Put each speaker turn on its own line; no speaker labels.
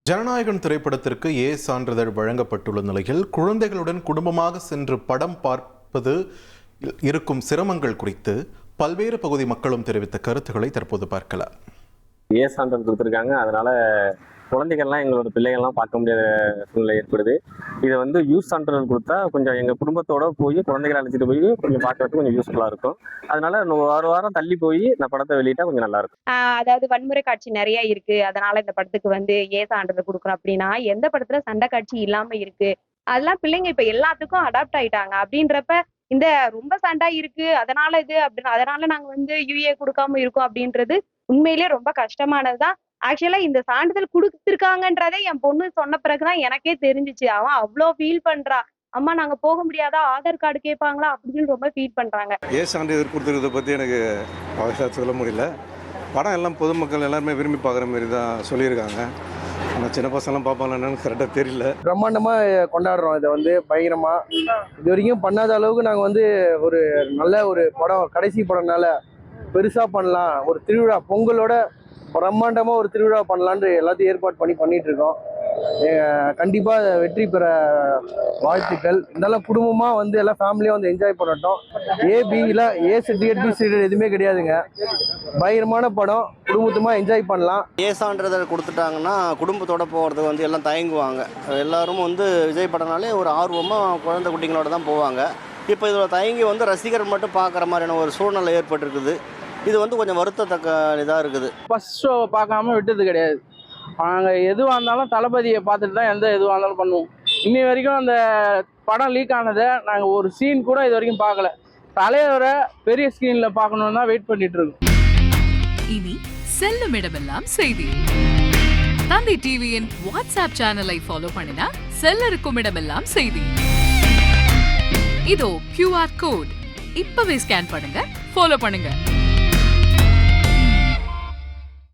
ஜனநாயகன் திரைப்படத்திற்கு ஏ சான்றிதழ் வழங்கப்பட்டுள்ள நிலையில் குழந்தைகளுடன் குடும்பமாக சென்று படம் பார்ப்பது இருக்கும் சிரமங்கள் குறித்து பல்வேறு பகுதி மக்களும் தெரிவித்த கருத்துக்களை தற்போது பார்க்கலாம்.
ஏ சான்றிதழ் கொடுத்துருக்காங்க, அதனால குழந்தைகள்லாம் எங்களோட பிள்ளைகள்லாம் பார்க்க முடியாத சூழ்நிலை ஏற்படுது. இதை யூஸ் சான்றிதழ் கொடுத்தா கொஞ்சம் எங்கள் குடும்பத்தோட போய் குழந்தைகளை அழைச்சிட்டு போய் கொஞ்சம் பார்க்கறதுக்கு கொஞ்சம் யூஸ்ஃபுல்லாக இருக்கும். அதனால ஒரு வாரம் தள்ளி போய் இந்த படத்தை வெளியிட்டா கொஞ்சம் நல்லா இருக்கும்.
அதாவது வன்முறை காட்சி நிறைய இருக்கு, அதனால இந்த படத்துக்கு ஏ சான்றிதழ் கொடுக்குறோம் அப்படின்னா, எந்த படத்துல சண்டை காட்சி இல்லாம இருக்கு, அதெல்லாம் பிள்ளைங்க இப்ப எல்லாத்துக்கும் அடாப்ட் ஆயிட்டாங்க. அப்படின்றப்ப இந்த ரொம்ப சண்டை இருக்கு அதனால இது அப்படின்னு அதனால நாங்க யூஏ கொடுக்காம இருக்கோம் அப்படின்றது உண்மையிலேயே ரொம்ப கஷ்டமானதுதான். ஆக்சுவலா இந்த சான்றிதழ் கொடுத்துருக்காங்கன்றதே என் பொண்ணு சொன்ன பிறகுதான் எனக்கே தெரிஞ்சிச்சு. அவன் அவ்வளோ ஃபீல் பண்றா. அம்மா நாங்க போக முடியாதா, ஆதார் கார்டு கேட்பாங்களா அப்படின்னு ரொம்ப ஃபீல் பண்றாங்க.
ஏ சான்றிதழ் கொடுத்துருக்கிறத பத்தி எனக்கு சொல்ல முடியல. படம் எல்லாம் பொதுமக்கள் எல்லாருமே விரும்பி பார்க்குற மாதிரி தான் சொல்லியிருக்காங்க. ஆனால் சின்ன பசங்களாம் பார்ப்பாங்க என்னன்னு கரெக்டாக தெரியல.
பிரம்மாண்டமாக கொண்டாடுறோம் இதை பயங்கரமாக. இது வரைக்கும் பண்ணாத அளவுக்கு நாங்கள் ஒரு நல்ல ஒரு படம், கடைசி படம்னால பெருசாக பண்ணலாம், ஒரு திருவிழா பொங்கலோட பிரம்மாண்டமாக ஒரு திருவிழா பண்ணலான்னு எல்லாத்தையும் ஏற்பாடு பண்ணிட்டு இருக்கோம். கண்டிப்பாக வெற்றி பெற வாழ்த்துக்கள். இதெல்லாம் குடும்பமாக எல்லாம் ஃபேமிலியாக என்ஜாய் பண்ணட்டும். ஏபியில் ஏ சர்டிஃபிகேட் பி சர்டிஃபிகேட் எதுவுமே கிடையாதுங்க. பயங்கரமான படம், குடும்பத்துமாக என்ஜாய் பண்ணலாம்.
ஏ சான்றிதழ் கொடுத்துட்டாங்கன்னா குடும்பத்தோட போகிறதுக்கு எல்லாம் தயங்குவாங்க. எல்லாரும் விஜய் படம்னாலே ஒரு ஆர்வமாக குழந்தை குட்டிங்களோட தான் போவாங்க. இப்போ இதில் தயங்கி ரசிகர் மட்டும் பார்க்குற மாதிரியான ஒரு சூழ்நிலை ஏற்பட்டிருக்குது. இது கொஞ்சம் வருத்தத்தக்க இதாக இருக்குது.
ஃபர்ஸ்ட் ஷோ பார்க்காம விட்டது கிடையாது. நாங்கள் எதுவாக இருந்தாலும் தளபதியை பார்த்துட்டு தான் எதுவாக இருந்தாலும் பண்ணுவோம். இன்னி வரைக்கும் அந்த படம் லீக் ஆனதை நாங்கள் ஒரு சீன் கூட இது வரைக்கும் பார்க்கல. தலைவரை பெரிய ஸ்க்ரீனில் பார்க்கணுன்னு தான் வெயிட் பண்ணிட்டு இருக்கோம்.
இனி செல்லும் இடமெல்லாம் செய்தி. தந்தி டிவியின் வாட்ஸ்அப் சேனலை ஃபாலோ பண்ணினா செல்லருக்கும் இடமெல்லாம் செய்தி. இதோ QR கோட் இப்பவே ஸ்கேன் பண்ணுங்க, ஃபாலோ பண்ணுங்க.